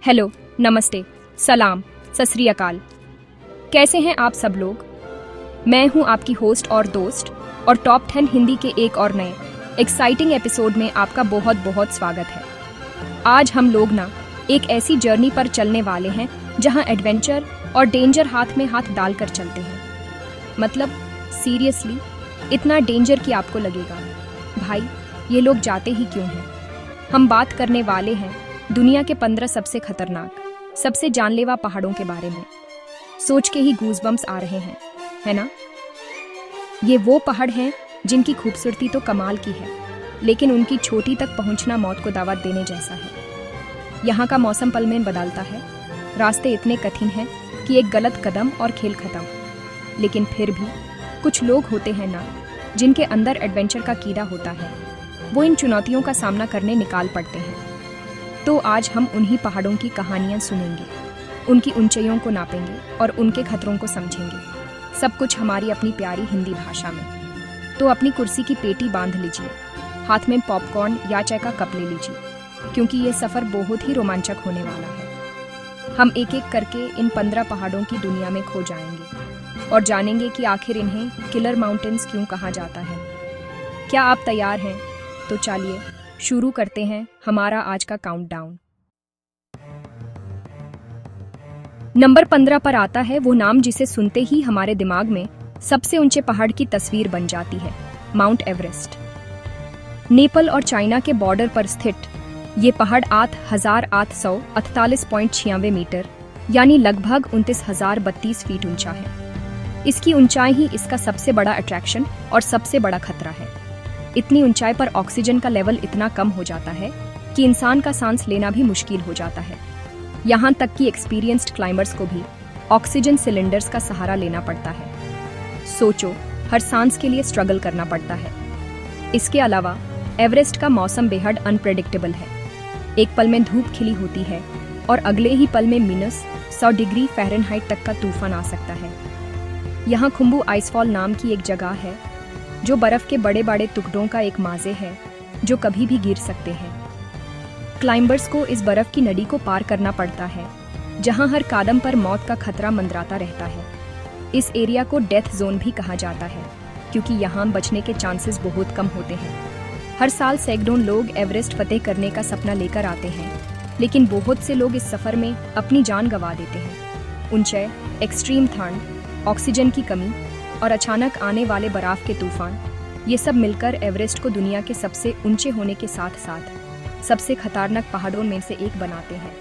Hello, नमस्ते, सलाम, सत श्री अकाल। कैसे हैं आप सब लोग? मैं हूं आपकी होस्ट और दोस्त और टॉप 10 हिंदी के एक और नए एक्साइटिंग एपिसोड में आपका बहुत बहुत स्वागत है। आज हम लोग एक ऐसी जर्नी पर चलने वाले हैं जहां एडवेंचर और डेंजर हाथ में हाथ डालकर चलते हैं। मतलब सीरियसली इतना डेंजर कि आपको लगेगा भाई ये लोग जाते ही क्यों हैं। हम बात करने वाले हैं दुनिया के 15 सबसे खतरनाक, सबसे जानलेवा पहाड़ों के बारे में। सोच के ही गूज़बम्प्स आ रहे हैं, है ना? ये वो पहाड़ हैं जिनकी खूबसूरती तो कमाल की है, लेकिन उनकी चोटी तक पहुंचना मौत को दावत देने जैसा है। यहाँ का मौसम पल में बदलता है, रास्ते इतने कठिन हैं कि एक गलत कदम और खेल खत्म। लेकिन फिर भी कुछ लोग होते हैं जिनके अंदर एडवेंचर का कीड़ा होता है। वो इन चुनौतियों का सामना करने निकाल पड़ते हैं। तो आज हम उन्हीं पहाड़ों की कहानियां सुनेंगे, उनकी ऊंचाइयों को नापेंगे और उनके खतरों को समझेंगे। सब कुछ हमारी अपनी प्यारी हिंदी भाषा में। तो अपनी कुर्सी की पेटी बांध लीजिए, हाथ में पॉपकॉर्न या चाय का कप ले लीजिए, क्योंकि ये सफ़र बहुत ही रोमांचक होने वाला है। हम एक एक करके इन 15 पहाड़ों की दुनिया में खो जाएंगे और जानेंगे कि आखिर इन्हें किलर माउंटेन्स क्यों कहा जाता है। क्या आप तैयार हैं? तो चलिए शुरू करते हैं हमारा आज का काउंटडाउन। नंबर 15 पर आता है वो नाम जिसे सुनते ही हमारे दिमाग में सबसे ऊंचे पहाड़ की तस्वीर बन जाती है, माउंट एवरेस्ट। नेपाल और चाइना के बॉर्डर पर स्थित ये पहाड़ 8,848.96 मीटर यानी लगभग 29,032 फीट ऊंचा है। इसकी ऊंचाई ही इसका सबसे बड़ा अट्रैक्शन और सबसे बड़ा खतरा है। इतनी ऊंचाई पर ऑक्सीजन का लेवल इतना कम हो जाता है कि इंसान का सांस लेना भी मुश्किल हो जाता है। यहाँ तक कि एक्सपीरियंस्ड क्लाइंबर्स को भी ऑक्सीजन सिलेंडर्स का सहारा लेना पड़ता है। सोचो, हर सांस के लिए स्ट्रगल करना पड़ता है। इसके अलावा एवरेस्ट का मौसम बेहद अनप्रेडिक्टेबल है। एक पल में धूप खिली होती है और अगले ही पल में -100 डिग्री फ़ारेनहाइट तक का तूफान आ सकता है। यहाँ खुम्बू आइसफॉल नाम की एक जगह है जो बर्फ के बड़े बड़े टुकड़ों का एक माज़े है जो कभी भी गिर सकते हैं। क्लाइंबर्स को इस बर्फ की नदी को पार करना पड़ता है जहां हर कदम पर मौत का खतरा मंडराता रहता है। इस एरिया को डेथ जोन भी कहा जाता है क्योंकि यहाँ बचने के चांसेस बहुत कम होते हैं। हर साल सैकड़ों लोग एवरेस्ट फतेह करने का सपना लेकर आते हैं, लेकिन बहुत से लोग इस सफ़र में अपनी जान गंवा देते हैं। ऊंचाई, एक्सट्रीम ठंड, ऑक्सीजन की कमी और अचानक आने वाले बर्फ के तूफान, ये सब मिलकर एवरेस्ट को दुनिया के सबसे ऊंचे होने के साथ साथ सबसे खतरनाक पहाड़ों में से एक बनाते हैं।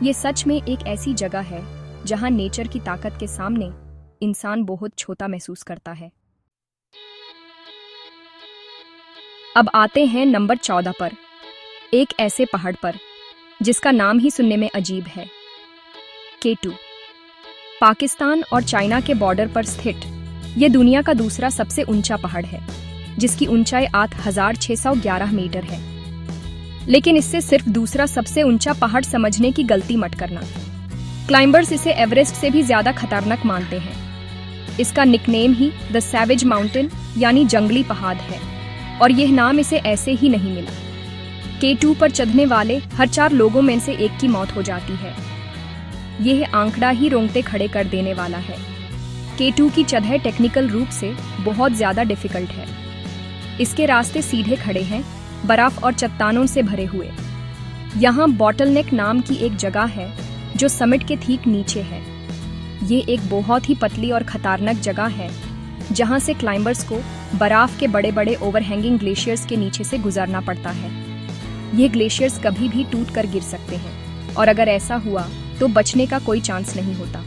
ये सच में एक ऐसी जगह है जहां नेचर की ताकत के सामने इंसान बहुत छोटा महसूस करता है। अब आते हैं नंबर 14 पर, एक ऐसे पहाड़ पर जिसका नाम ही सुनने में अजीब है, K2। पाकिस्तान और चाइना के बॉर्डर पर स्थित ये दुनिया का दूसरा सबसे ऊंचा पहाड़ है, जिसकी ऊंचाई 8,611 मीटर है। लेकिन इससे सिर्फ दूसरा सबसे ऊंचा पहाड़ समझने की गलती मत करना। क्लाइंबर्स इसे एवरेस्ट से भी ज्यादा खतरनाक मानते हैं। इसका nickname he the savage mountain यानी जंगली पहाड़ है, और यह नाम इसे ऐसे ही नहीं मिला। K2 पर चढ़ने वाले हर 4 लोगों में से एक की मौत हो जाती है। यह आंकड़ा ही रोंगटे खड़े कर देने वाला है। K2 की चढ़ाई टेक्निकल रूप से बहुत ज़्यादा डिफ़िकल्ट है। इसके रास्ते सीधे खड़े हैं, बर्फ और चट्टानों से भरे हुए। यहाँ बॉटलनेक नाम की एक जगह है जो समिट के ठीक नीचे है। ये एक बहुत ही पतली और खतरनाक जगह है जहाँ से क्लाइंबर्स को बर्फ के बड़े बड़े ओवरहैंगिंग ग्लेशियर्स के नीचे से गुजरना पड़ता है। ये ग्लेशियर्स कभी भी टूट कर गिर सकते हैं, और अगर ऐसा हुआ तो बचने का कोई चांस नहीं होता।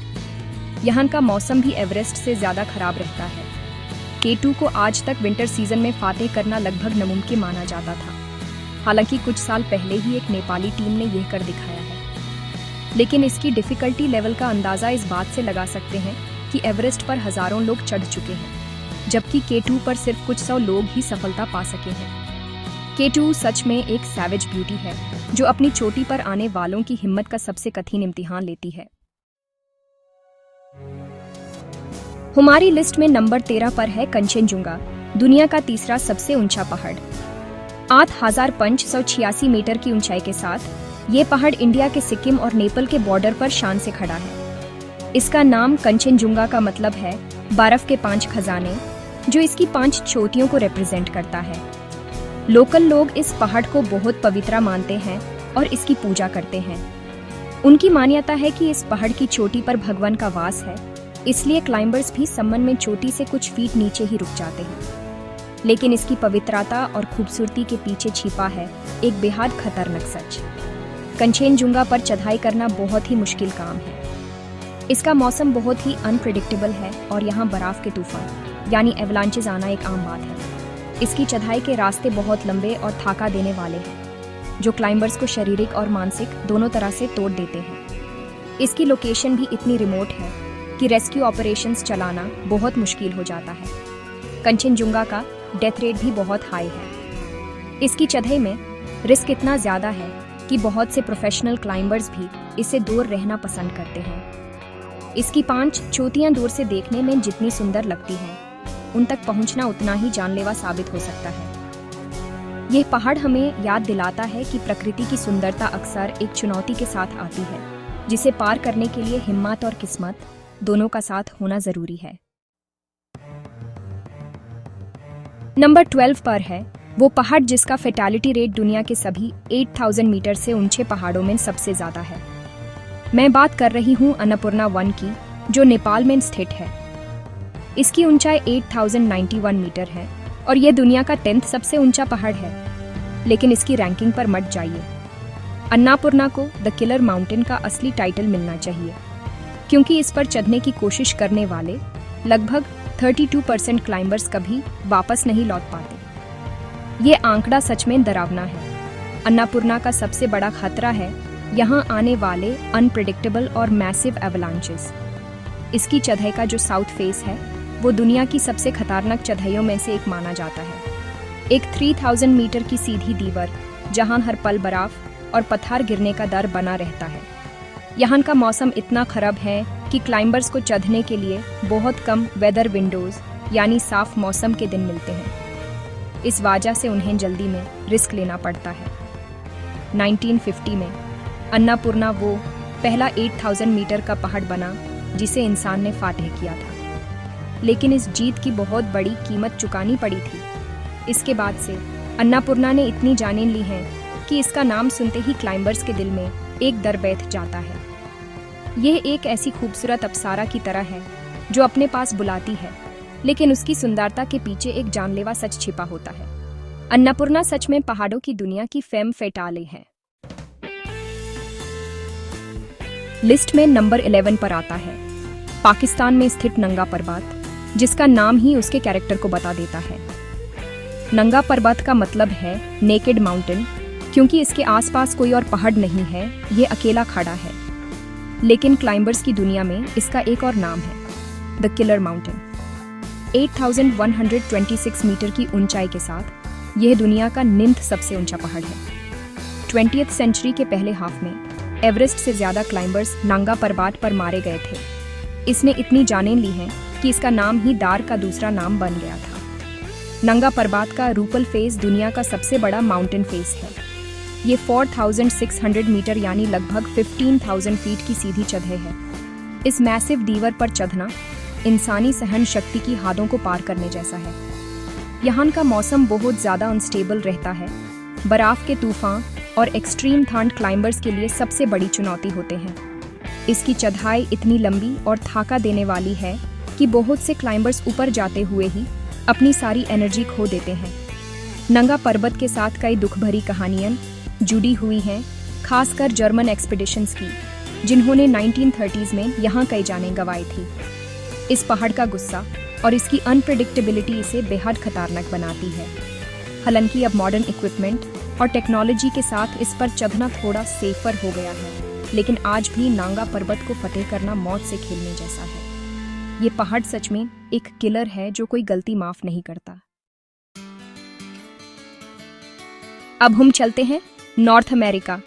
यहाँ का मौसम भी एवरेस्ट से ज़्यादा खराब रहता है। K2 को आज तक विंटर सीजन में फतेह करना लगभग नामुमकिन माना जाता था। हालांकि कुछ साल पहले ही एक नेपाली टीम ने यह कर दिखाया है। लेकिन इसकी डिफ़िकल्टी लेवल का अंदाज़ा इस बात से लगा सकते हैं कि एवरेस्ट पर हज़ारों लोग चढ़ चुके हैं, जबकि K2 पर सिर्फ कुछ 100 लोग ही सफलता पा सके हैं। K2 सच में एक सैवेज ब्यूटी है जो अपनी चोटी पर आने वालों की हिम्मत का सबसे कठिन इम्तिहान लेती है। हमारी लिस्ट में नंबर 13 पर है कंचनजुंगा, दुनिया का तीसरा सबसे ऊंचा पहाड़। 8,586 मीटर की ऊंचाई के साथ ये पहाड़ इंडिया के सिक्किम और नेपाल के बॉर्डर पर शान से खड़ा है। इसका नाम कंचनजुंगा का मतलब है बर्फ के 5 खजाने, जो इसकी 5 चोटियों को रिप्रेजेंट करता है। लोकल लोग इस पहाड़ को बहुत पवित्र मानते हैं और इसकी पूजा करते हैं। उनकी मान्यता है कि इस पहाड़ की चोटी पर भगवान का वास है, इसलिए क्लाइंबर्स भी सम्मन में चोटी से कुछ फीट नीचे ही रुक जाते हैं। लेकिन इसकी पवित्रता और खूबसूरती के पीछे छिपा है एक बेहद खतरनाक सच। कंचनजुंगा पर चढ़ाई करना बहुत ही मुश्किल काम है। इसका मौसम बहुत ही अनप्रिडिक्टेबल है और यहाँ बर्फ के तूफान यानी एवलांचेस आना एक आम बात है। इसकी चढ़ाई के रास्ते बहुत लंबे और थका देने वाले हैं, जो क्लाइंबर्स को शारीरिक और मानसिक दोनों तरह से तोड़ देते हैं। इसकी लोकेशन भी इतनी रिमोट है कि रेस्क्यू ऑपरेशंस चलाना बहुत मुश्किल हो जाता है। कंचनजुंगा का डेथ रेट भी बहुत हाई है। इसकी चढ़ाई में रिस्क इतना ज़्यादा है कि बहुत से प्रोफेशनल क्लाइंबर्स भी इससे दूर रहना पसंद करते हैं। इसकी 5 चोटियां दूर से देखने में जितनी सुंदर लगती हैं, उन तक पहुंचना उतना ही जानलेवा साबित हो सकता है। यह पहाड़ हमें याद दिलाता है कि प्रकृति की सुंदरता अक्सर एक चुनौती के साथ आती है, जिसे पार करने के लिए हिम्मत और किस्मत दोनों का साथ होना जरूरी है। नंबर 12 पर है वो पहाड़ जिसका फैटेलिटी रेट दुनिया के सभी 8000 मीटर से ऊंचे पहाड़ों में सबसे ज्यादा है। मैं बात कर रही हूँ अन्नपूर्णा 1 की, जो नेपाल में स्थित है। इसकी ऊंचाई 8091 मीटर है और यह दुनिया का 10th सबसे ऊंचा पहाड़ है। लेकिन इसकी रैंकिंग पर मत जाइए। अन्नपूर्णा को द किलर माउंटेन का असली टाइटल मिलना चाहिए, क्योंकि इस पर चढ़ने की कोशिश करने वाले लगभग 32% क्लाइंबर्स कभी वापस नहीं लौट पाते। ये आंकड़ा सच में डरावना है। अन्नपूर्णा का सबसे बड़ा खतरा है यहाँ आने वाले अनप्रिडिक्टेबल और मैसिव एवलांचेस। इसकी चढ़ाई का जो साउथ फेस है वो दुनिया की सबसे खतरनाक चढ़ाइयों में से एक माना जाता है। एक 3000 मीटर की सीधी दीवार जहाँ हर पल बर्फ और पत्थर गिरने का डर बना रहता है। यहाँ का मौसम इतना खराब है कि क्लाइंबर्स को चढ़ने के लिए बहुत कम वेदर विंडोज यानी साफ मौसम के दिन मिलते हैं। इस वजह से उन्हें जल्दी में रिस्क लेना पड़ता है। 1950 में अन्नपूर्णा वो पहला 8000 मीटर का पहाड़ बना जिसे इंसान ने फातह किया था। लेकिन इस जीत की बहुत बड़ी कीमत चुकानी पड़ी थी। इसके बाद से अन्नपूर्णा ने इतनी जानें ली हैं कि इसका नाम सुनते ही क्लाइंबर्स के दिल में एक डर बैठ जाता है। यह एक ऐसी खूबसूरत अप्सरा की तरह है जो अपने पास बुलाती है, लेकिन उसकी सुंदरता के पीछे एक जानलेवा सच छिपा होता है। अन्नपूर्णा सच में पहाड़ों की दुनिया की फेम फेटाले है। लिस्ट में नंबर 11 पर आता है पाकिस्तान में स्थित नंगा पर्वत, जिसका नाम ही उसके कैरेक्टर को बता देता है। नंगा पर्वत का मतलब है नेकेड माउंटेन, क्योंकि इसके आसपास कोई और पहाड़ नहीं है, ये अकेला खड़ा है। लेकिन क्लाइंबर्स की दुनिया में इसका एक और नाम है, द किलर माउंटेन। 8126 मीटर की ऊंचाई के साथ यह दुनिया का 9th सबसे ऊंचा पहाड़ है। 20th सेंचुरी के पहले हाफ में एवरेस्ट से ज्यादा क्लाइंबर्स नंगा पर्वत पर मारे गए थे। इसने इतनी जानें ली हैं कि इसका नाम ही दार का दूसरा नाम बन गया था। नंगा पर्वत का रूपल फेस दुनिया का सबसे बड़ा माउंटेन फेस है। ये 4600 मीटर यानी लगभग 15,000 फीट की सीधी चढ़ाई है। इस मैसिव दीवार पर चढ़ना इंसानी सहन शक्ति की हदों को पार करने जैसा है। यहाँ का मौसम बहुत ज़्यादा अनस्टेबल रहता है। बर्फ के तूफान और एक्सट्रीम ठंड क्लाइंबर्स के लिए सबसे बड़ी चुनौती होते हैं। इसकी चढ़ाई इतनी लंबी और थका देने वाली है कि बहुत से क्लाइंबर्स ऊपर जाते हुए ही अपनी सारी एनर्जी खो देते हैं। नंगा पर्वत के साथ कई दुख भरी कहानियाँ जुड़ी हुई हैं, खासकर जर्मन एक्सपीडिशंस की, जिन्होंने 1930s में यहाँ कई जानें गंवाई थी। इस पहाड़ का गुस्सा और इसकी अनप्रेडिक्टेबिलिटी इसे बेहद खतरनाक बनाती है। हालांकि अब मॉडर्न इक्विपमेंट और टेक्नोलॉजी के साथ इस पर चढ़ना थोड़ा सेफर हो गया है, लेकिन आज भी नंगा पर्वत को फतेह करना मौत से खेलने जैसा है। ये पहाड़ सच में एक किलर है जो कोई गलती माफ नहीं करता। अब हम चलते हैं नॉर्थ अमेरिका,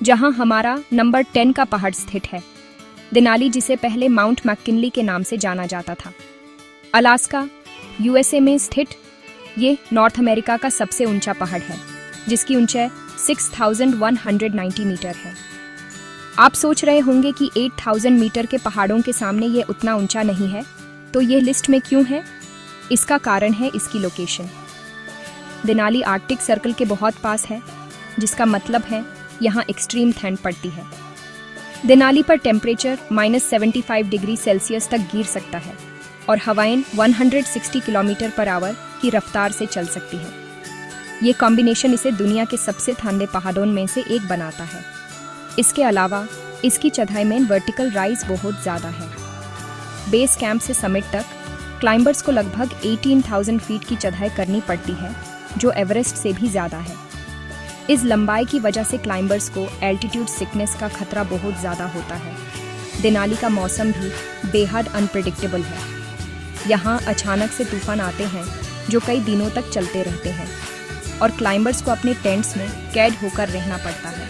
जहां हमारा नंबर 10 का पहाड़ स्थित है, देनाली, जिसे पहले माउंट मैककिनली के नाम से जाना जाता था। अलास्का, यूएसए में स्थित ये नॉर्थ अमेरिका का सबसे ऊंचा पहाड़ है, जिसकी ऊंचाई 6190 मीटर है। आप सोच रहे होंगे कि 8000 मीटर के पहाड़ों के सामने ये उतना ऊंचा नहीं है, तो ये लिस्ट में क्यों है? इसका कारण है इसकी लोकेशन। देनाली आर्कटिक सर्कल के बहुत पास है, जिसका मतलब है यहाँ एक्सट्रीम ठंड पड़ती है। देनाली पर टेम्परेचर -75 डिग्री सेल्सियस तक गिर सकता है और हवाएं 160 किलोमीटर पर आवर की रफ्तार से चल सकती है। ये कॉम्बिनेशन इसे दुनिया के सबसे ठंडे पहाड़ों में से एक बनाता है। इसके अलावा इसकी चढ़ाई में वर्टिकल राइज बहुत ज़्यादा है। बेस कैंप से समिट तक क्लाइंबर्स को लगभग 18,000 फीट की चढ़ाई करनी पड़ती है, जो एवरेस्ट से भी ज़्यादा है। इस लंबाई की वजह से क्लाइंबर्स को एल्टीट्यूड सिकनेस का खतरा बहुत ज़्यादा होता है। देनाली का मौसम भी बेहद अनप्रेडिक्टेबल है। यहाँ अचानक से तूफान आते हैं जो कई दिनों तक चलते रहते हैं और क्लाइंबर्स को अपने टेंट्स में कैद होकर रहना पड़ता है।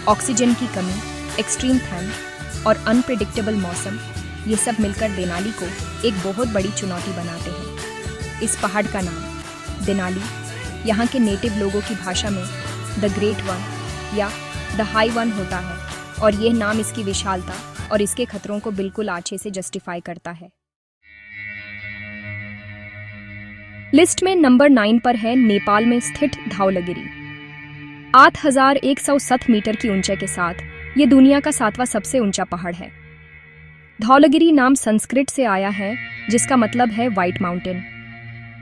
ऑक्सीजन की कमी, एक्सट्रीम ठंड और अनप्रेडिक्टेबल मौसम, ये सब मिलकर देनाली को एक बहुत बड़ी चुनौती बनाते हैं। इस पहाड़ का नाम देनाली यहाँ के नेटिव लोगों की भाषा में द ग्रेट वन या द हाई वन होता है और यह नाम इसकी विशालता और इसके खतरों को बिल्कुल अच्छे से जस्टिफाई करता है। लिस्ट में नंबर 9 पर है नेपाल में स्थित धौलागिरी। 8107 मीटर की ऊंचाई के साथ ये दुनिया का 7वां सबसे ऊंचा पहाड़ है। धौलागिरी नाम संस्कृत से आया है, जिसका मतलब है व्हाइट माउंटेन।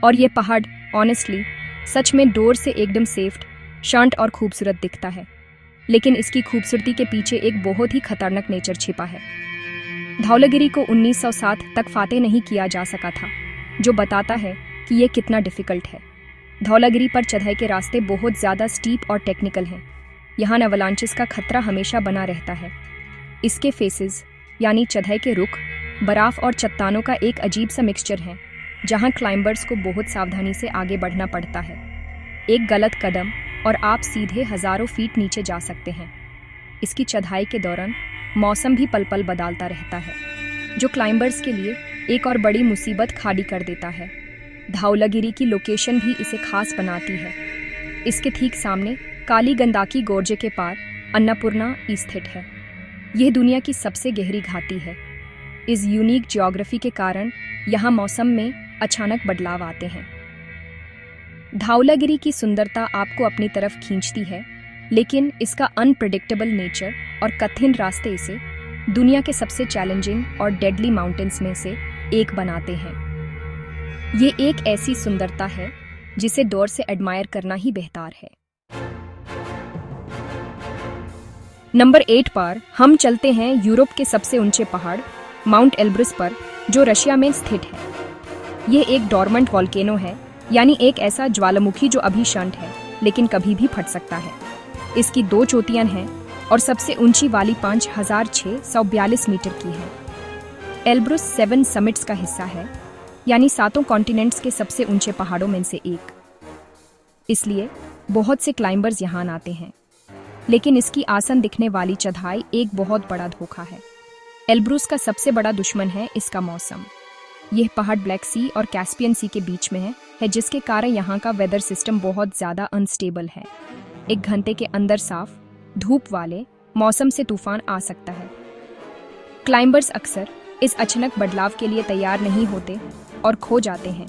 और ये पहाड़ ऑनेस्टली सच में दूर से एकदम सेफ, शांत और खूबसूरत दिखता है, लेकिन इसकी खूबसूरती के पीछे एक बहुत ही खतरनाक नेचर छिपा है। धौलागिरी को 1907 तक फातेह नहीं किया जा सका था, जो बताता है कि ये कितना डिफिकल्ट है। धौलागिरी पर चढ़ाई के रास्ते बहुत ज़्यादा स्टीप और टेक्निकल हैं। यहाँ अवलांचेस का खतरा हमेशा बना रहता है। इसके फेसेस यानी चढ़ाई के रुख बर्फ और चट्टानों का एक अजीब सा मिक्सचर है, जहाँ क्लाइंबर्स को बहुत सावधानी से आगे बढ़ना पड़ता है। एक गलत कदम और आप सीधे हज़ारों फीट नीचे जा सकते हैं। इसकी चढ़ाई के दौरान मौसम भी पल पल बदलता रहता है, जो क्लाइंबर्स के लिए एक और बड़ी मुसीबत खड़ी कर देता है। धौलागिरी की लोकेशन भी इसे खास बनाती है। इसके ठीक सामने काली गंडकी गोर्जे के पार अन्नपूर्णा स्थित है। यह दुनिया की सबसे गहरी घाटी है। इस यूनिक ज्योग्राफी के कारण यहाँ मौसम में अचानक बदलाव आते हैं। धौलागिरी की सुंदरता आपको अपनी तरफ खींचती है, लेकिन इसका अनप्रेडिक्टेबल नेचर और कठिन रास्ते इसे दुनिया के सबसे चैलेंजिंग और डेडली माउंटेन्स में से एक बनाते हैं। ये एक ऐसी सुंदरता है जिसे दूर से एडमायर करना ही बेहतर है। नंबर 8 पर हम चलते हैं यूरोप के सबसे ऊंचे पहाड़ माउंट एल्ब्रुस पर, जो रशिया में स्थित है। यह एक डोरमेंट वॉल्केनो है, यानी एक ऐसा ज्वालामुखी जो अभी शांत है लेकिन कभी भी फट सकता है। इसकी 2 चोटियां हैं और सबसे ऊंची वाली 5642 मीटर की है। एल्ब्रुस 7 समिट्स का हिस्सा है, यानी 7 कॉन्टिनेंट्स के सबसे ऊंचे पहाड़ों में से एक। इसलिए बहुत से क्लाइंबर्स यहाँ आते हैं, लेकिन इसकी आसान दिखने वाली चढ़ाई एक बहुत बड़ा धोखा है। एल्ब्रुस का सबसे बड़ा दुश्मन है इसका मौसम। यह पहाड़ ब्लैक सी और कैस्पियन सी के बीच में है, जिसके कारण यहाँ का वेदर सिस्टम बहुत ज़्यादा अनस्टेबल है। 1 घंटे के अंदर साफ धूप वाले मौसम से तूफान आ सकता है। क्लाइंबर्स अक्सर इस अचानक बदलाव के लिए तैयार नहीं होते और खो जाते हैं।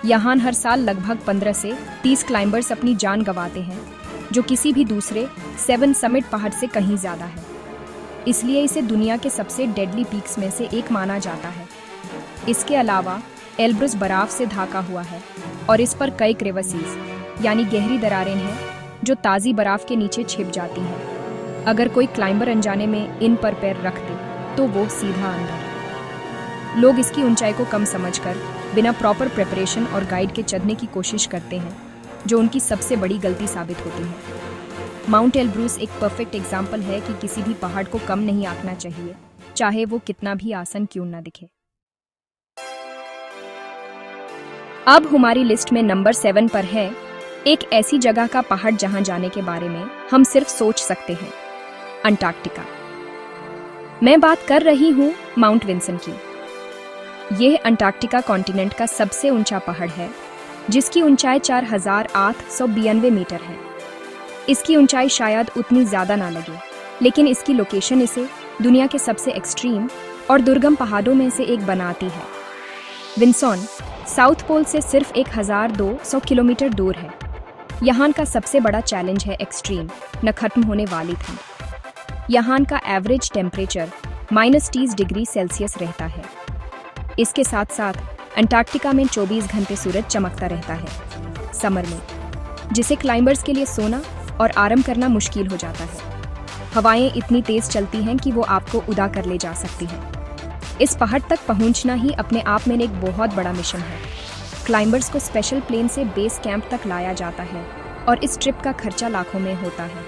यहाँ हर साल लगभग 15 से 30 क्लाइंबर्स अपनी जान गंवाते हैं, जो किसी भी दूसरे 7 समिट पहाड़ से कहीं ज़्यादा है। इसलिए इसे दुनिया के सबसे डेडली पीक्स में से एक माना जाता है। इसके अलावा एल्ब्रुस बर्फ से ढका हुआ है और इस पर कई क्रेवसीज यानी गहरी दरारें हैं, जो ताज़ी बर्फ के नीचे छिप जाती हैं। अगर कोई क्लाइंबर अनजाने में इन पर पैर रख दे तो वो सीधा अंदर। लोग इसकी ऊंचाई को कम समझकर बिना प्रॉपर प्रिपरेशन और गाइड के चढ़ने की कोशिश करते हैं, जो उनकी सबसे बड़ी गलती साबित होती है। माउंट एल्ब्रुस एक परफेक्ट एग्जाम्पल है कि किसी भी पहाड़ को कम नहीं आंकना चाहिए, चाहे वो कितना भी आसान क्यों ना दिखे। अब हमारी लिस्ट में नंबर 7 पर है एक ऐसी जगह का पहाड़ जहां जाने के बारे में हम सिर्फ सोच सकते हैं, अंटार्कटिका। मैं बात कर रही हूं माउंट विंसन की। यह अंटार्कटिका कॉन्टिनेंट का सबसे ऊंचा पहाड़ है, जिसकी ऊंचाई 4892 मीटर है। इसकी ऊंचाई शायद उतनी ज़्यादा ना लगे, लेकिन इसकी लोकेशन इसे दुनिया के सबसे एक्सट्रीम और दुर्गम पहाड़ों में से एक बनाती है। विंसन साउथ पोल से सिर्फ 1200 किलोमीटर दूर है। यहाँ का सबसे बड़ा चैलेंज है एक्सट्रीम न खत्म होने वाली ठंड। यहाँ का एवरेज टेम्परेचर -30 डिग्री सेल्सियस रहता है। इसके साथ साथ अंटार्कटिका में 24 घंटे सूरज चमकता रहता है समर में, जिसे क्लाइंबर्स के लिए सोना और आराम करना मुश्किल हो जाता है। हवाएं इतनी तेज चलती हैं कि वो आपको उड़ा कर ले जा सकती हैं। इस पहाड़ तक पहुंचना ही अपने आप में एक बहुत बड़ा मिशन है। क्लाइंबर्स को स्पेशल प्लेन से बेस कैंप तक लाया जाता है और इस ट्रिप का खर्चा लाखों में होता है।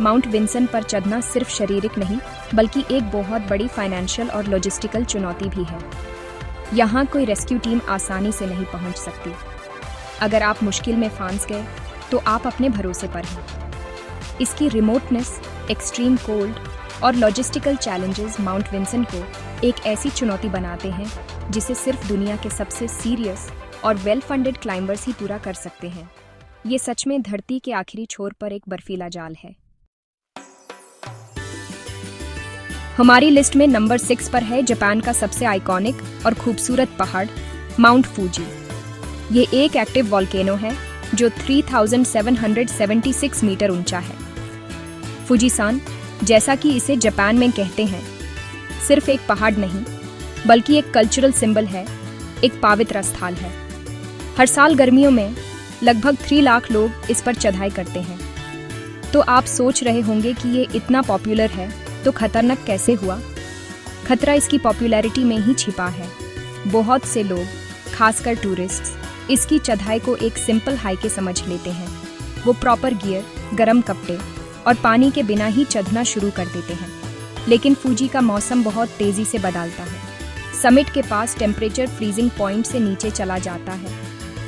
माउंट विंसन पर चढ़ना सिर्फ शारीरिक नहीं बल्कि एक बहुत बड़ी फाइनेंशियल और लॉजिस्टिकल चुनौती भी है। यहाँ कोई रेस्क्यू टीम आसानी से नहीं पहुँच सकती। अगर आप मुश्किल में फंस गए तो आप अपने भरोसे पर हैं। इसकी रिमोटनेस, एक्सट्रीम कोल्ड और लॉजिस्टिकल चैलेंजेस माउंट विंसन को एक ऐसी चुनौती बनाते हैं जिसे सिर्फ दुनिया के सबसे सीरियस और वेल फंडेड क्लाइंबर्स ही पूरा कर सकते हैं। ये सच में धरती के आखिरी छोर पर एक बर्फीला जाल है। हमारी लिस्ट में नंबर 6 पर है जापान का सबसे आइकॉनिक और खूबसूरत पहाड़ माउंट फूजी। ये एक एक्टिव वॉल्केनो है जो 3776 मीटर ऊंचा है। फूजीसान, जैसा कि इसे जापान में कहते हैं, सिर्फ एक पहाड़ नहीं बल्कि एक कल्चरल सिंबल है, एक पवित्र स्थल है। हर साल गर्मियों में लगभग 3 लाख लोग इस पर चढ़ाई करते हैं। तो आप सोच रहे होंगे कि ये इतना पॉपुलर है तो खतरनाक कैसे हुआ? खतरा इसकी पॉपुलैरिटी में ही छिपा है। बहुत से लोग, खासकर टूरिस्ट्स, इसकी चढ़ाई को एक सिंपल हाइक समझ लेते हैं। वो प्रॉपर गियर, गर्म कपड़े और पानी के बिना ही चढ़ना शुरू कर देते हैं। लेकिन फूजी का मौसम बहुत तेजी से बदलता है। समिट के पास टेम्परेचर फ्रीजिंग पॉइंट से नीचे चला जाता है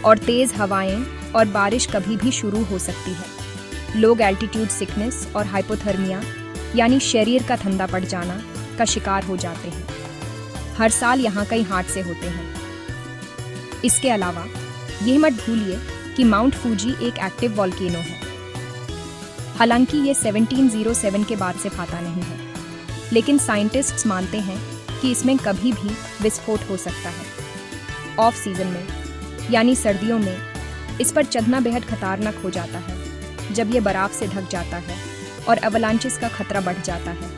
और तेज हवाएं और बारिश कभी भी शुरू हो सकती है। लोग एल्टीट्यूड सिकनेस और हाइपोथर्मिया यानी शरीर का ठंडा पड़ जाना का शिकार हो जाते हैं। हर साल यहाँ कई हादसे होते हैं। इसके अलावा यह मत भूलिए कि माउंट फूजी एक एक्टिव वॉल्केनो है। हालांकि ये 1707 के बाद से फटा नहीं है, लेकिन साइंटिस्ट्स मानते हैं कि इसमें कभी भी विस्फोट हो सकता है। ऑफ सीजन में यानी सर्दियों में इस पर चढ़ना बेहद खतरनाक हो जाता है, जब ये बर्फ से ढक जाता है और अवलांचेस का खतरा बढ़ जाता है।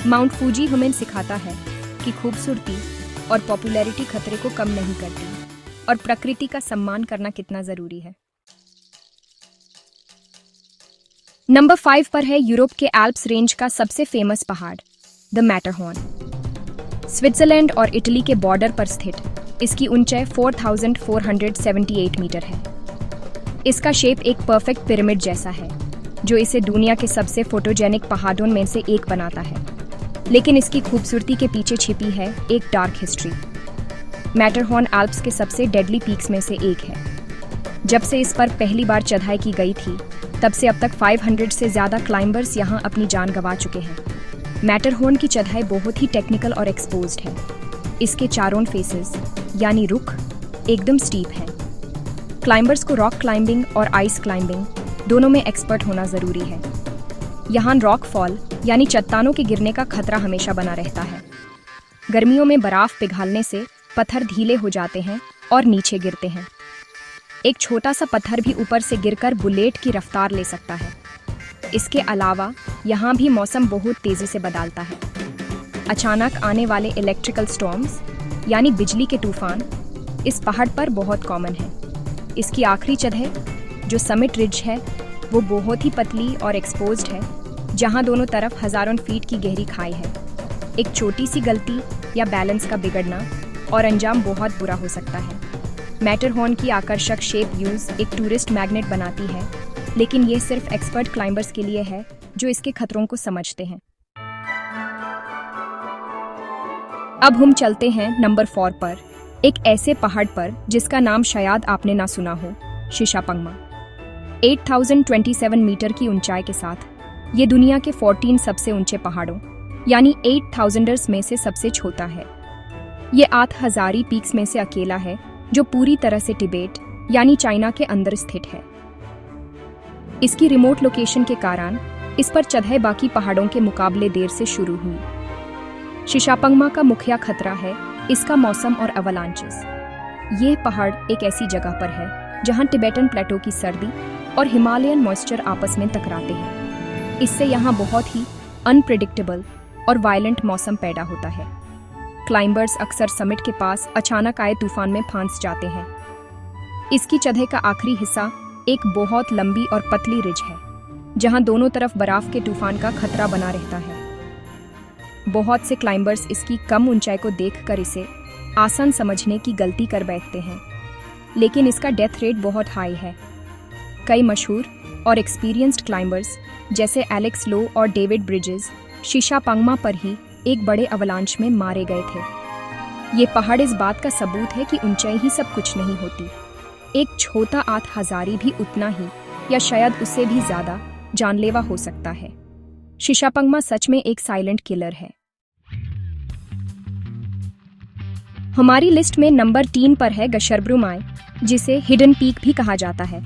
माउंट फूजी हमें सिखाता है कि खूबसूरती और पॉपुलैरिटी खतरे को कम नहीं करती और प्रकृति का सम्मान करना कितना जरूरी है। नंबर 5 पर है यूरोप के एल्प्स रेंज का सबसे फेमस पहाड़ द मैटरहॉर्न। स्विट्जरलैंड और इटली के बॉर्डर पर स्थित इसकी ऊंचाई 4478 मीटर है। इसका शेप एक परफेक्ट पिरामिड जैसा है, जो इसे दुनिया के सबसे फोटोजेनिक पहाड़ों में से एक बनाता है। लेकिन इसकी खूबसूरती के पीछे छिपी है एक डार्क हिस्ट्री। मैटरहॉर्न एल्प्स के सबसे डेडली पीक्स में से एक है। जब से इस पर पहली बार चढ़ाई की गई थी, तब से अब तक 500 से ज़्यादा क्लाइंबर्स यहाँ अपनी जान गंवा चुके हैं। मैटरहॉर्न की चढ़ाई बहुत ही टेक्निकल और एक्सपोज्ड है। इसके चारों फेसेस यानी रुख एकदम स्टीप हैं। क्लाइंबर्स को रॉक क्लाइंबिंग और आइस क्लाइंबिंग दोनों में एक्सपर्ट होना ज़रूरी है। यहाँ रॉक फॉल यानी चट्टानों के गिरने का खतरा हमेशा बना रहता है। गर्मियों में बर्फ पिघलने से पत्थर ढीले हो जाते हैं और नीचे गिरते हैं। एक छोटा सा पत्थर भी ऊपर से गिरकर बुलेट की रफ्तार ले सकता है। इसके अलावा यहाँ भी मौसम बहुत तेजी से बदलता है। अचानक आने वाले इलेक्ट्रिकल स्टॉर्म्स यानी बिजली के तूफान इस पहाड़ पर बहुत कॉमन है। इसकी आखिरी चढ़ाई जो समिट रिज है वो बहुत ही पतली और एक्सपोज्ड है, जहाँ दोनों तरफ हजारों फीट की गहरी खाई है। एक छोटी सी गलती या बैलेंस का बिगड़ना और अंजाम बहुत बुरा हो सकता है। मैटरहॉर्न की आकर्षक शेप यूज एक टूरिस्ट मैग्नेट बनाती है, लेकिन ये सिर्फ एक्सपर्ट क्लाइंबर्स के लिए है जो इसके खतरों को समझते हैं। अब हम चलते हैं नंबर 4 पर, एक ऐसे पहाड़ पर जिसका नाम शायद आपने ना सुना हो, शिशापंगमा। 8027 मीटर की ऊंचाई के साथ ये दुनिया के 14 सबसे ऊंचे पहाड़ों यानी 8000ers में से सबसे छोटा है। ये 8000 पीक्स में से अकेला है जो पूरी तरह से तिब्बत यानी चाइना के अंदर स्थित है। इसकी रिमोट लोकेशन के कारण इस पर चढ़ाई बाकी पहाड़ों के मुकाबले देर से शुरू हुई। शिशापंगमा का मुख्य खतरा है इसका मौसम और अवलांचेस। ये पहाड़ एक ऐसी जगह पर है जहां टिबेटन प्लेटो की सर्दी और हिमालयन मॉइस्चर आपस में टकराते हैं। इससे यहाँ बहुत ही अनप्रेडिक्टेबल और वायलेंट मौसम पैदा होता है। क्लाइंबर्स अक्सर समिट के पास अचानक आए तूफान में फंस जाते हैं। इसकी चढ़ाई का आखिरी हिस्सा एक बहुत लंबी और पतली रिज है जहां दोनों तरफ बर्फ के तूफान का खतरा बना रहता है। बहुत से क्लाइंबर्स इसकी कम ऊंचाई को देखकर इसे आसान समझने की गलती कर बैठते हैं, लेकिन इसका डेथ रेट बहुत हाई है। कई मशहूर और एक्सपीरियंस्ड क्लाइंबर्स जैसे एलेक्स लो और डेविड ब्रिजेस शिशापंगमा पर ही एक बड़े अवलांच में मारे गए थे। ये पहाड़ इस बात का सबूत है कि ऊंचाई ही सब कुछ नहीं होती। एक छोटा आठ हजारी भी उतना ही या शायद उससे भी ज्यादा जानलेवा हो सकता है। शिशापंगमा सच में एक साइलेंट किलर है। हमारी लिस्ट में नंबर 3 पर है गशरब्रुमाई, जिसे हिडन पीक भी कहा जाता है।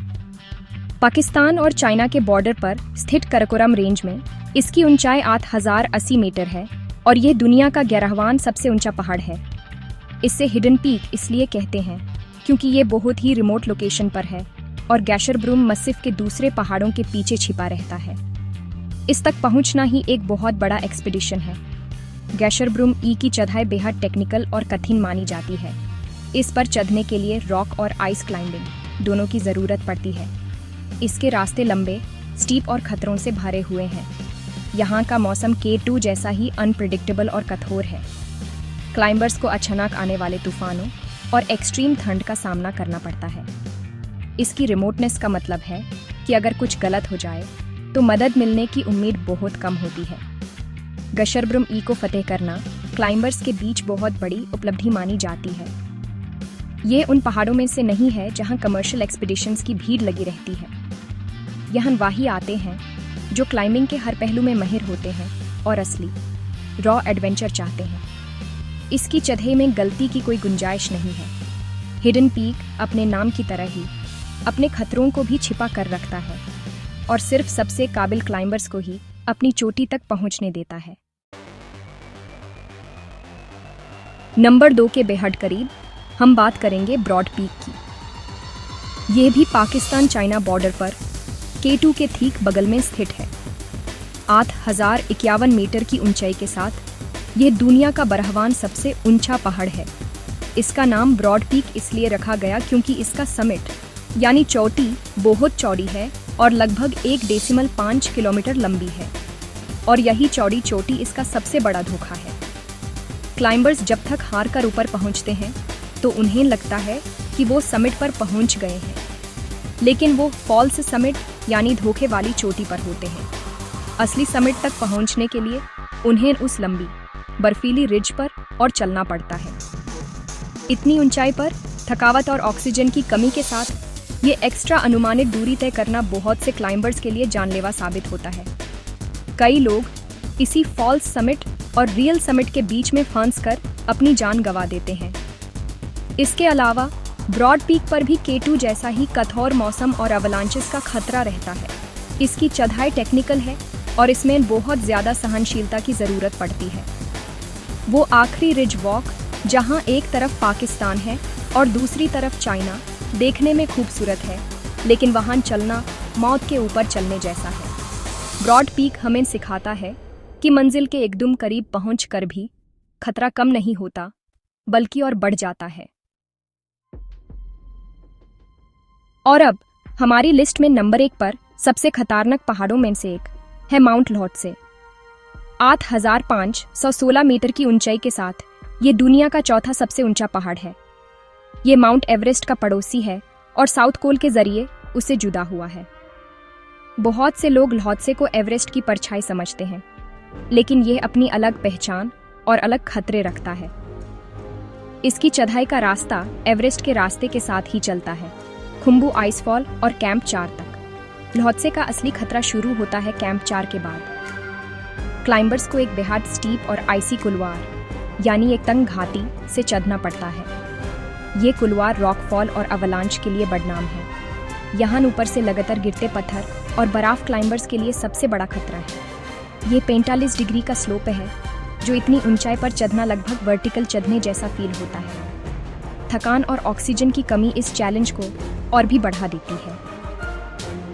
पाकिस्तान और चाइना के बॉर्डर पर स्थित कराकोरम रेंज में इसकी ऊंचाई 8080 मीटर है और यह दुनिया का 11वां सबसे ऊंचा पहाड़ है। इससे हिडन पीक इसलिए कहते हैं क्योंकि ये बहुत ही रिमोट लोकेशन पर है और गशरब्रुम मस्सिफ के दूसरे पहाड़ों के पीछे छिपा रहता है। इस तक पहुंचना ही एक बहुत बड़ा एक्सपीडिशन है। गशरब्रुम की चढ़ाई बेहद टेक्निकल और कठिन मानी जाती है। इस पर चढ़ने के लिए रॉक और आइस क्लाइंबिंग दोनों की ज़रूरत पड़ती है। इसके रास्ते लंबे, स्टीप और खतरों से भरे हुए हैं। यहाँ का मौसम K2 जैसा ही अनप्रेडिक्टेबल और कठोर है। क्लाइंबर्स को अचानक आने वाले तूफानों और एक्सट्रीम ठंड का सामना करना पड़ता है। इसकी रिमोटनेस का मतलब है कि अगर कुछ गलत हो जाए तो मदद मिलने की उम्मीद बहुत कम होती है। गशरब्रुम को फतेह करना क्लाइंबर्स के बीच बहुत बड़ी उपलब्धि मानी जाती है। ये उन पहाड़ों में से नहीं है जहां कमर्शियल एक्सपीडिशंस की भीड़ लगी रहती है। यहाँ वही आते हैं जो क्लाइंबिंग के हर पहलू में माहिर होते हैं और असली रॉ एडवेंचर चाहते हैं। इसकी चढ़ाई में गलती की कोई गुंजाइश नहीं है। हिडन पीक अपने नाम की तरह ही अपने खतरों को भी छिपा कर रखता है और सिर्फ सबसे काबिल क्लाइंबर्स को ही अपनी चोटी तक पहुंचने देता है। नंबर 2 के बेहद करीब हम बात करेंगे ब्रॉड पीक की। ये भी पाकिस्तान चाइना बॉर्डर पर K2 के ठीक बगल में स्थित है। 8051 मीटर की ऊंचाई के साथ ये दुनिया का 12वां सबसे ऊंचा पहाड़ है। इसका नाम ब्रॉड पीक इसलिए रखा गया क्योंकि इसका समिट यानी चोटी बहुत चौड़ी है और लगभग 1.5 किलोमीटर लंबी है और यही चौड़ी चोटी इसका सबसे बड़ा धोखा है। क्लाइंबर्स जब तक हार कर ऊपर पहुंचते हैं तो उन्हें लगता है कि वो समिट पर पहुंच गए हैं, लेकिन वो फॉल्स समिट यानी धोखे वाली चोटी पर होते हैं। असली समिट तक पहुंचने के लिए उन्हें उस लंबी बर्फीली रिज पर और चलना पड़ता है। इतनी ऊंचाई पर थकावट और ऑक्सीजन की कमी के साथ ये एक्स्ट्रा अनुमानित दूरी तय करना बहुत से क्लाइंबर्स के लिए जानलेवा साबित होता है। कई लोग इसी फॉल्स समिट और रियल समिट के बीच में फंस कर अपनी जान गंवा देते हैं। इसके अलावा ब्रॉड पीक पर भी K2 जैसा ही कठोर मौसम और अवलांचेस का खतरा रहता है। इसकी चढ़ाई टेक्निकल है और इसमें बहुत ज़्यादा सहनशीलता की ज़रूरत पड़ती है। वो आखिरी रिज वॉक जहां एक तरफ पाकिस्तान है और दूसरी तरफ चाइना देखने में खूबसूरत है, लेकिन वहां चलना मौत के ऊपर चलने जैसा है। ब्रॉड पीक हमें सिखाता है कि मंजिल के एकदम करीब पहुंचकर भी खतरा कम नहीं होता, बल्कि और बढ़ जाता है। और अब हमारी लिस्ट में नंबर 1 पर सबसे खतरनाक पहाड़ों में से एक है माउंट ल्होत्से। 8516 मीटर की ऊंचाई के साथ ये दुनिया का चौथा सबसे ऊंचा पहाड़ है। ये माउंट एवरेस्ट का पड़ोसी है और साउथ पोल के जरिए उससे जुदा हुआ है। बहुत से लोग ल्होत्से को एवरेस्ट की परछाई समझते हैं, लेकिन यह अपनी अलग पहचान और अलग खतरे रखता है। इसकी चढ़ाई का रास्ता एवरेस्ट के रास्ते के साथ ही चलता है, खुम्बू आइसफॉल और कैंप 4 तक। ल्होत्से का असली खतरा शुरू होता है कैंप 4 के बाद। क्लाइंबर्स को एक बेहद स्टीप और आइसी कुलवार यानी एक तंग घाटी से चढ़ना पड़ता है। ये कुलवार रॉकफॉल और अवलांच के लिए बदनाम है। यहाँ ऊपर से लगातार गिरते पत्थर और बर्फ क्लाइंबर्स के लिए सबसे बड़ा खतरा है। ये 45 डिग्री का स्लोप है जो इतनी ऊंचाई पर चढ़ना लगभग वर्टिकल चढ़ने जैसा फील होता है। थकान और ऑक्सीजन की कमी इस चैलेंज को और भी बढ़ा देती है।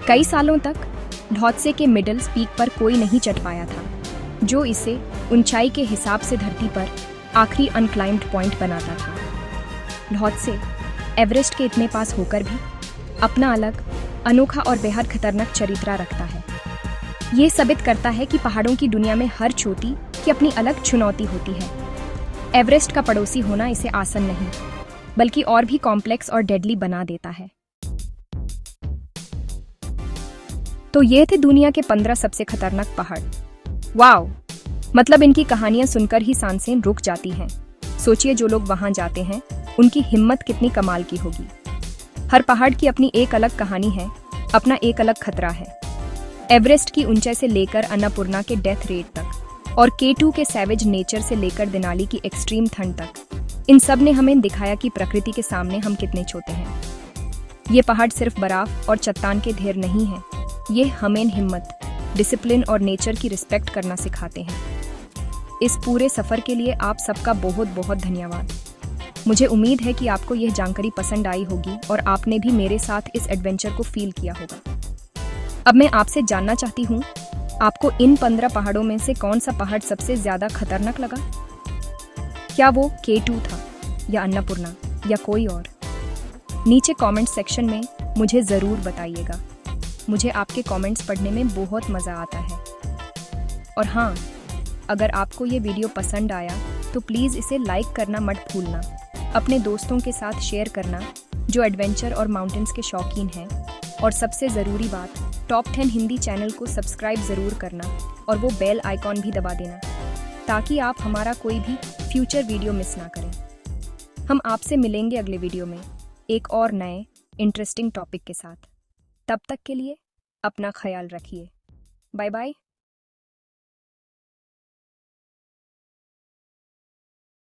कई सालों तक ढौतसे के मिडल पीक पर कोई नहीं चढ़ पाया था, जो इसे ऊंचाई के हिसाब से धरती पर आखिरी अनक्लाइम्ड पॉइंट बनाता था। ढौतसे एवरेस्ट के इतने पास होकर भी अपना अलग, अनोखा और बेहद खतरनाक चरित्र रखता है। ये साबित करता है कि पहाड़ों की दुनिया में हर चोटी की अपनी अलग चुनौती होती है। एवरेस्ट का पड़ोसी होना इसे आसान नहीं, बल्कि और भी कॉम्प्लेक्स और डेडली बना देता है। तो ये थे दुनिया के 15 सबसे खतरनाक पहाड़। वाओ, मतलब इनकी कहानियां सुनकर ही सांसें रुक जाती हैं। सोचिए, जो लोग वहां जाते हैं उनकी हिम्मत कितनी कमाल की होगी। हर पहाड़ की अपनी एक अलग कहानी है, अपना एक अलग खतरा है। एवरेस्ट की ऊंचाई से लेकर अन्नपूर्णा के डेथ रेट तक और K2 के सैवेज नेचर से लेकर देनाली की एक्सट्रीम ठंड तक, इन सब ने हमें दिखाया कि प्रकृति के सामने हम कितने छोटे हैं। ये पहाड़ सिर्फ बर्फ और चट्टान के ढेर नहीं है, ये हमें हिम्मत, डिसिप्लिन और नेचर की रिस्पेक्ट करना सिखाते हैं। इस पूरे सफर के लिए आप सबका बहुत बहुत धन्यवाद। मुझे उम्मीद है कि आपको यह जानकारी पसंद आई होगी और आपने भी मेरे साथ इस एडवेंचर को फील किया होगा। अब मैं आपसे जानना चाहती हूँ, आपको इन 15 पहाड़ों में से कौन सा पहाड़ सबसे ज्यादा खतरनाक लगा? क्या वो K2 था, या अन्नपूर्णा, या कोई और? नीचे कमेंट सेक्शन में मुझे ज़रूर बताइएगा। मुझे आपके कमेंट्स पढ़ने में बहुत मज़ा आता है। और हाँ, अगर आपको ये वीडियो पसंद आया तो प्लीज़ इसे लाइक करना मत भूलना। अपने दोस्तों के साथ शेयर करना जो एडवेंचर और माउंटेन्स के शौकीन हैं। और सबसे ज़रूरी बात, टॉप 10 हिंदी चैनल को सब्सक्राइब ज़रूर करना और वो बेल आइकॉन भी दबा देना, ताकि आप हमारा कोई भी फ्यूचर वीडियो मिस ना करें। हम आपसे मिलेंगे अगले वीडियो में एक और नए इंटरेस्टिंग टॉपिक के साथ। तब तक के लिए अपना ख्याल रखिए। Bye bye.